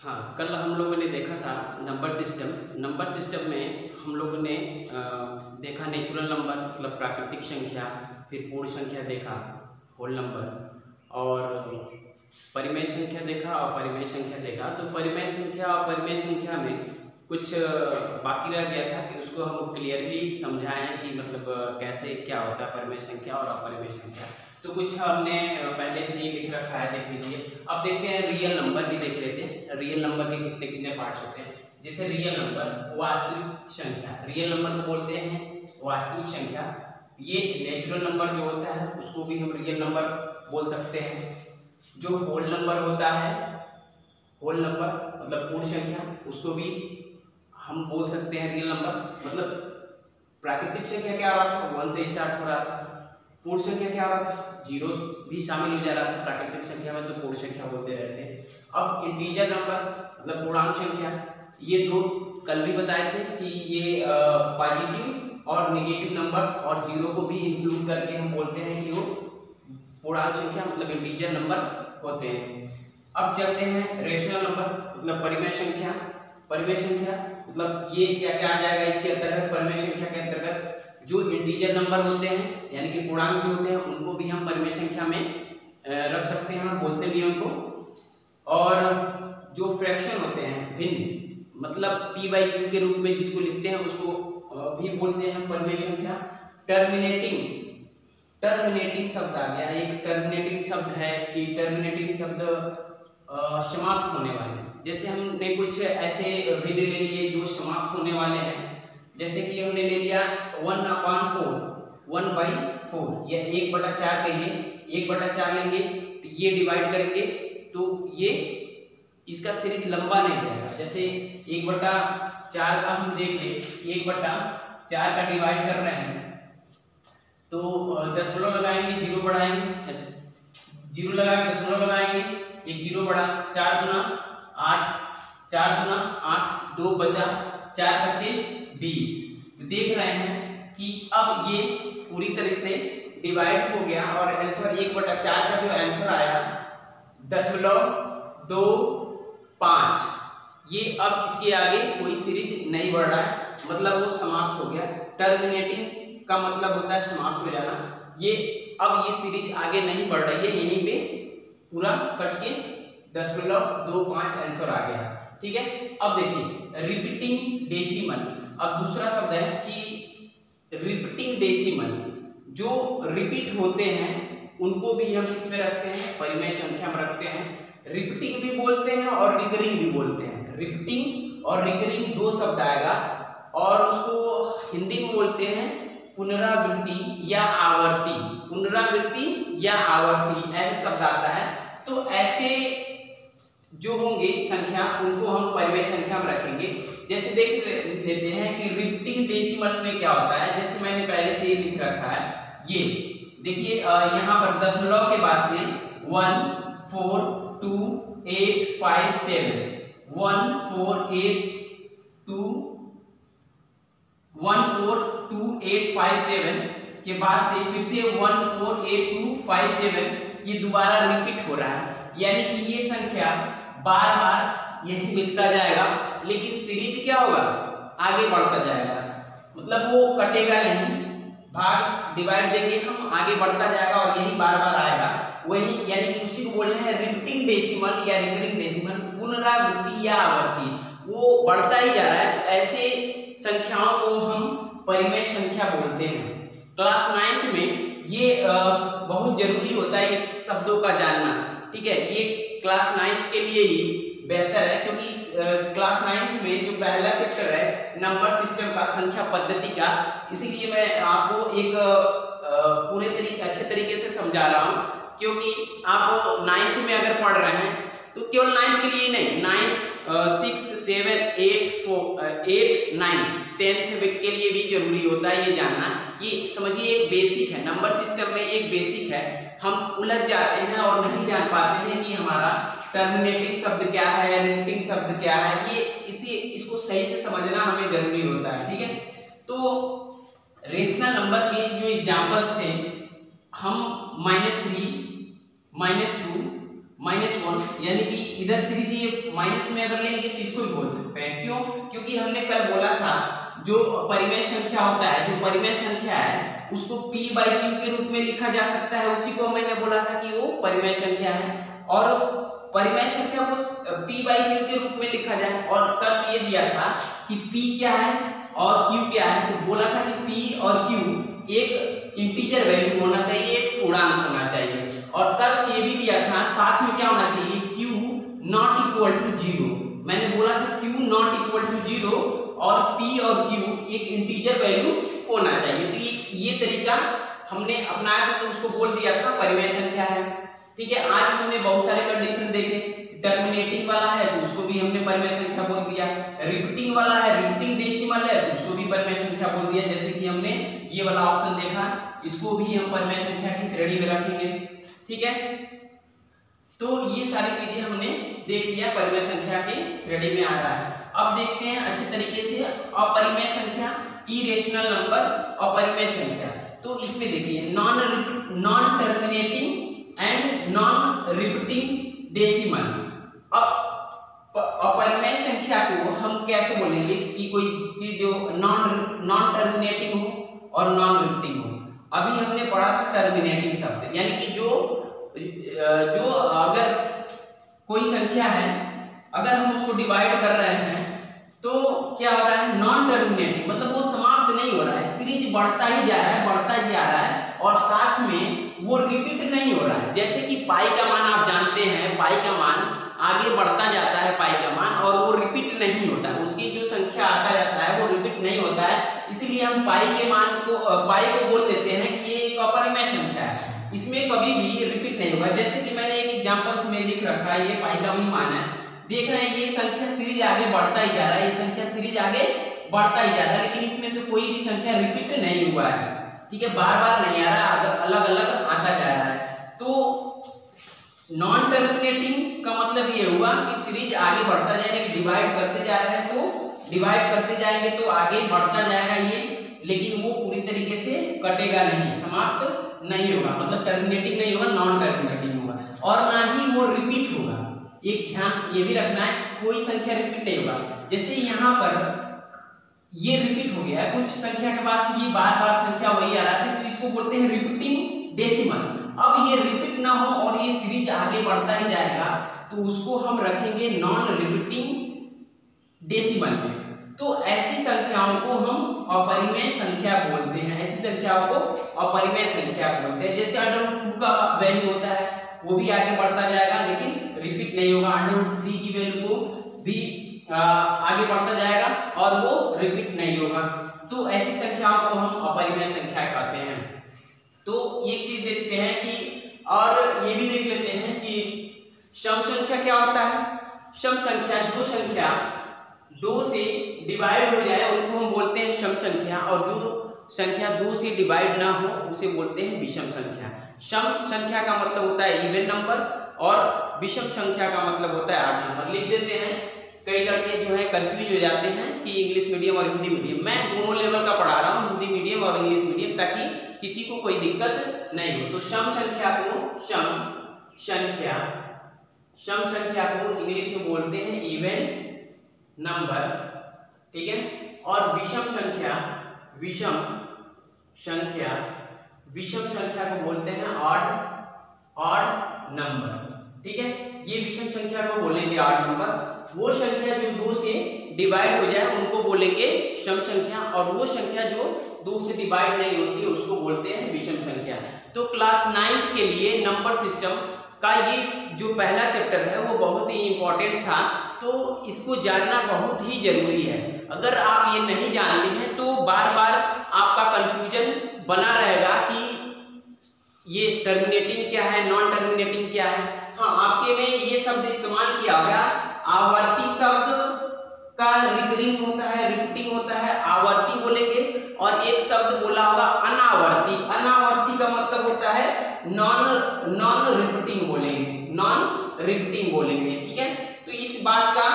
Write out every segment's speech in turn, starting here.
हाँ, कल हम लोगों ने देखा था नंबर सिस्टम। नंबर सिस्टम में हम लोगों ने देखा नेचुरल नंबर मतलब प्राकृतिक संख्या, फिर पूर्ण संख्या देखा होल नंबर, और परिमेय संख्या देखा और परिमेय संख्या देखा। तो परिमेय संख्या और परिमेय संख्या में कुछ बाकी रह गया था कि उसको हम क्लियरली समझाएं कि मतलब कैसे क्या होता है परिमेय संख्या और अपरिमेय संख्या। तो कुछ हमने पहले से ही लिख रखा है, देख लीजिए। अब देखते हैं रियल नंबर भी देख लेते हैं, रियल नंबर के कितने कितने पार्ट्स होते हैं। जैसे रियल नंबर वास्तविक संख्या, रियल नंबर को बोलते हैं वास्तविक संख्या। ये नेचुरल नंबर जो होता है उसको भी हम रियल नंबर बोल सकते हैं। जो होल नंबर होता है, होल नंबर मतलब पूर्ण संख्या, उसको भी हम बोल सकते हैं रियल नंबर। मतलब प्राकृतिक संख्या क्या हो रहा था, 1 से स्टार्ट हो रहा था। पूर्ण संख्या क्या हो रहा था, 0 भी शामिल हो जा रहा था प्राकृतिक संख्या में, तो पूर्ण संख्या बोलते रहते हैं। अब इंटीजर नंबर मतलब पूर्णांक संख्या, ये दो कल भी बताए थे कि ये पॉजिटिव और नेगेटिव नंबर्स और 0 को भी इंक्लूड करके हम बोलते हैं कि वो पूर्णांक संख्या मतलब इंटीजर नंबर होते हैं। अब चलते हैं रेशनल नंबर मतलब परिमेय संख्या। परिमेय संख्या मतलब ये क्या क्या आ जाएगा इसके अंतर्गत, परिमेय संख्या के अंतर्गत जो इंटीजर नंबर होते हैं यानी कि पूर्णांक जो होते हैं उनको भी हम परिमेय संख्या में रख सकते हैं, बोलते भी हैं उनको। और जो फ्रैक्शन होते हैं भिन्न मतलब p/q के रूप में जिसको लिखते हैं उसको भी बोलते हैं परिमेय संख्या। टर्मिनेटिंग शब्द आ गया, एक टर्मिनेटिंग शब्द है कि टर्मिनेटिंग शब्द समाप्त होने वाले। जैसे हमने कुछ ऐसे भिन्न ले लिए जो समाप्त होने वाले हैं, जैसे कि हमने ले लिया 1/4, 1/4 या 1/4 कहिए, 1/4 लेंगे तो ये डिवाइड करेंगे तो ये इसका सीरीज लंबा नहीं जाएगा। जैसे 1/4 का हम देख ले, 1/4 का डिवाइड कर रहे हैं तो दशमलव लगाएंगे, 0 बढ़ाएंगे, 0 लगा के दशमलव लगाएंगे, एक 0 बढ़ा, 4 दूना 8, 4 दूना 8, 2 बचा, 4 बचे 20। देख रहे हैं कि अब ये पूरी तरह से डिवाइड हो गया और आंसर 1/4 का जो आंसर आया 0.25, ये अब इसके आगे कोई सीरीज नहीं बढ़ रहा है, मतलब वो समाप्त हो गया। टर्मिनेटिंग का मतलब होता है समाप्त हो जाना। ये अब ये सीरीज आगे नहीं बढ़ रही है, यहीं पे पूरा कट के 0.25 आंसर आ गया। ठीक है। अब देखिए रिपीटिंग डेसिमल, अब दूसरा शब्द है कि रिपीटिंग डेसिमल, जो रिपीट होते हैं उनको भी हम इसमें रखते हैं, परिमेय संख्या में रखते हैं। रिपीटिंग भी बोलते हैं और रिकरिंग भी बोलते हैं। रिपीटिंग और रिकरिंग दो शब्द आएगा और उसको हिंदी में बोलते हैं पुनरावृत्ति या आवर्ती। पुनरावृत्ति या आवर्ती ऐसे शब्द आता है। तो ऐसे जो होंगे संख्या उनको हम परिमेय संख्या में रखेंगे। जैसे देख लेते हैं कि रिपीटिंग डेसिमल में क्या होता है। जैसे मैंने पहले से ही लिख रखा है, ये देखिए यहाँ पर दशमलव के बाद से 1 4 2 8 5 7, 1 4 2 8 5 7 के बाद से फिर से 1 4 8 2 5 7 ये दोबारा रिपीट हो रहा है, यानी कि ये संख्या बार बार यही मिलता जाएगा, लेकिन सीरीज क्या होगा आगे बढ़ता जाएगा। मतलब वो कटेगा नहीं, भाग डिवाइड देंगे हम, आगे बढ़ता जाएगा और यही बार बार आएगा वही, यानी कि उसी को बोल रहे हैं रिपीटिंग डेसिमल या रिकरिंग डेसिमल, पुनरावृत्ति या आवर्ती, वो बढ़ता ही जा रहा है। तो ऐसे संख्याओं को हम परिमेय संख्या बोलते हैं। क्लास 9th में ये बहुत जरूरी होता है इस शब्दों का जानना। ठीक है, ये क्लास 9th के लिए ही बेहतर है, क्योंकि क्लास 9th में जो पहला चैप्टर है नंबर सिस्टम का, संख्या पद्धति का, इसीलिए मैं आपको एक पूरे अच्छे तरीके से समझा रहा हूँ। क्योंकि आप 9th में अगर पढ़ रहे हैं तो केवल 9th के लिए नहीं, 9th 6 7 8 9 10th के लिए भी जरूरी होता है ये जानना। ये समझिए एक बेसिक है, नंबर सिस्टम में एक बेसिक है। हम उलझ जाते हैं और नहीं जान पाते हैं कि हमारा टर्मिनेटिंग शब्द क्या है, रिपीटिंग शब्द क्या है। ये इसको सही से समझना हमें जरूरी होता है। ठीक है, तो रेशनल नंबर के जो एग्जाम्पल्स थे हम -3, -2, -1, यानी कि इधर सीरीज ये माइनस में अगर लेंगे तो इसको भी बोल सकते हैं। क्यों? क्योंकि हमने कल बोला था जो परिमेय संख्या होता है, जो परिमेय संख्या है उसको p/q के रूप में लिखा जा सकता है, उसी को मैंने बोला था कि वो परिमेय संख्या है। और परिमेय संख्या को p/q के रूप में लिखा जाए, और शर्त ये दिया था कि p क्या है और q क्या है। तो बोला था कि p और q एक इंटीजर वैल्यू होना चाहिए, एक पूर्णांक होना चाहिए। और शर्त ये भी दिया था साथ में क्या होना चाहिए, q नॉट इक्वल टू 0। मैंने बोला था q नॉट इक्वल टू 0 और p और q एक इंटीजर वैल्यू होना चाहिए। तो ये तरीका हमने अपनाया था, तो उसको बोल दिया था परिमेय संख्या है। ठीक है, आज हमने बहुत सारे कंडीशन देखे। टर्मिनेटिंग वाला है तो उसको भी हमने परिमेय संख्या बोल दिया, रिपीटिंग वाला है, रिपीटिंग डेसिमल है तो उसको भी परिमेय संख्या बोल दिया। जैसे कि हमने ये वाला ऑप्शन देखा, इसको भी हम परिमेय संख्या की श्रेणी में रखेंगे। ठीक है, तो ये सारी चीजें हमने देख लिया, परिमेय संख्या की श्रेणी में आ रहा है। अब देखते हैं अच्छे तरीके से अपरिमेय संख्या, इरेशनल नंबर, अपरिमेय संख्या। तो इसमें देखिए non terminating and non repeating decimal. अब अपरिमेय संख्या को हम कैसे बोलेंगे कि कोई चीज जो नॉन टर्मिनेटिंग हो और नॉन रिपीटिंग हो। अभी हमने पढ़ा था टर्मिनेटिंग शब्द, यानी कि जो अगर कोई संख्या है, अगर हम उसको डिवाइड कर रहे हैं तो क्या हो रहा है, नॉन टर्मिनेटिंग, मतलब वो समाप्त नहीं हो रहा है, सीरीज बढ़ता ही जा रहा है, बढ़ता ही जा रहा है, और साथ में वो रिपीट नहीं हो रहा है। जैसे कि पाई का मान आप जानते हैं, पाई का मान आगे बढ़ता जाता है, पाई का मान, और वो रिपीट नहीं होता है, उसकी जो संख्या आता रहता है वो रिपीट नहीं होता है। इसलिए हम पाई के मान को, पाई को बोल देते हैं कि ये एक अपरिमेय संख्या है, इसमें कभी भी रिपीट नहीं होगा। जैसे कि मैंने एक एग्जांपल्स में लिख रखा है, ये पाई का भी मान है, देख रहे हैं ये संख्या सीरीज आगे बढ़ता ही जा रहा है, ये संख्या सीरीज आगे बढ़ता ही जा रहा है, लेकिन इसमें से कोई भी संख्या रिपीट नहीं हुआ है। ठीक है, बार बार नहीं आ रहा है, अलग अलग आता जा रहा है। तो नॉन टर्मिनेटिंग का मतलब ये हुआ कि सीरीज आगे बढ़ता जाएगा, डिवाइड करते जा रहे हैं तो डिवाइड करते जाएंगे तो आगे बढ़ता जाएगा ये, लेकिन वो पूरी तरीके से कटेगा नहीं, समाप्त नहीं होगा, मतलब टर्मिनेटिंग नहीं होगा, नॉन टर्मिनेटिंग होगा, और ना ही वो रिपीट होगा। एक ध्यान ये भी रखना है, कोई संख्या रिपीट नहीं होगा। जैसे यहाँ पर ये रिपीट हो गया है, कुछ संख्या के पास ये बार बार संख्या वही आ रहा है, तो इसको बोलते हैं रिपीटिंग डेसिमल। अब ये रिपीट ना हो और ये सीरीज आगे बढ़ता ही जाएगा तो उसको हम रखेंगे नॉन रिपीटिंग डेसिमल में। तो ऐसी संख्याओं को हम अपरिमेय संख्या बोलते हैं, ऐसी संख्याओं को अपरिमेय संख्या बोलते हैं। जैसे √2 का वैल्यू होता है, वो भी आगे बढ़ता जाएगा लेकिन रिपीट नहीं होगा, √3 की वैल्यू को भी आगे बढ़ता जाएगा और वो रिपीट नहीं होगा। तो ऐसी संख्याओं को हम अपरिमेय संख्या कहते हैं। तो एक चीज देखते हैं कि, और ये भी देख लेते हैं कि सम संख्या क्या होता है। सम संख्या, जो संख्या 2 से डिवाइड हो जाए उनको हम बोलते हैं सम संख्या, और जो संख्या 2 से डिवाइड ना हो उसे बोलते हैं विषम संख्या। सम संख्या का मतलब होता है इवन नंबर, और विषम संख्या का मतलब होता है ऑड नंबर। लिख देते हैं, कई लड़के जो है कंफ्यूज हो जाते हैं कि इंग्लिश मीडियम और हिंदी मीडियम। मैं दोनों लेवल का पढ़ा रहा हूँ, हिंदी मीडियम और इंग्लिश मीडियम, ताकि किसी को कोई दिक्कत नहीं हो। तो सम संख्या को सम संख्या को इंग्लिश में बोलते हैं इवन नंबर, ठीक है। और विषम संख्या को बोलते हैं ऑड नंबर, ठीक है। ये विषम संख्या को बोलेंगे ऑड नंबर। वो संख्या जो 2 से डिवाइड हो जाए उनको बोलेंगे सम संख्या, और वो संख्या जो 2 से डिवाइड नहीं होती है उसको बोलते हैं विषम संख्या। तो क्लास 9th के लिए नंबर सिस्टम का ये जो पहला चैप्टर है वो बहुत ही इंपॉर्टेंट था, तो इसको जानना बहुत ही जरूरी है। अगर आप ये नहीं जानते हैं तो बार बार आपका कंफ्यूजन बना रहेगा कि ये टर्मिनेटिंग क्या है, नॉन टर्मिनेटिंग क्या है। हाँ, आपके में ये शब्द इस्तेमाल किया गया, आवर्ती शब्द का रिकरिंग होता है, रिपीटिंग होता है, आवर्ती बोलेंगे, और एक शब्द बोला होगा अनावर्ती। अनावर्ती का मतलब होता है नॉन रिपीटिंग बोलेंगे, ठीक है। तो इस बात का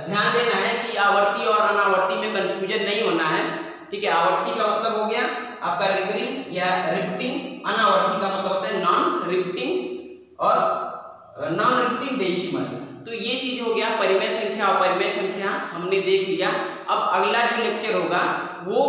ध्यान देना है कि आवर्ती और अनावर्ती में कंफ्यूजन नहीं होना है, ठीक है। आवर्ती का मतलब हो गया आपका रिकरिंग या रिपीटिंग, अनावर्ती का मतलब होता है नॉन रिपीटिंग और नॉन रिपीटिंग डेसिमल। तो ये चीज हो गया परिमेय संख्या और परिमेय संख्या हमने देख लिया। अब अगला जो लेक्चर होगा वो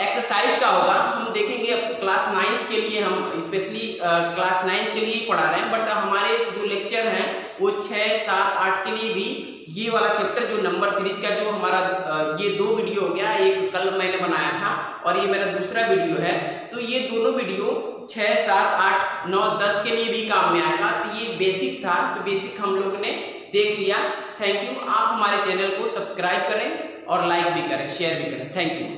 एक्सरसाइज का होगा। हम देखेंगे अब क्लास 9th के लिए, हम स्पेशली क्लास 9th के लिए ही पढ़ा रहे हैं, बट हमारे जो लेक्चर हैं वो 6, 7, 8 के लिए भी ये वाला चैप्टर जो नंबर सीरीज का जो हमारा ये 2 वीडियो हो गया, एक कल मैंने बनाया था और ये मेरा दूसरा वीडियो है। तो ये दोनों वीडियो 6, 7, 8, 9, 10 के लिए भी काम में आएगा। तो ये बेसिक था, तो बेसिक हम लोग ने देख लिया। Thank you. आप हमारे चैनल को सब्सक्राइब करें और लाइक भी करें, शेयर भी करें। Thank you.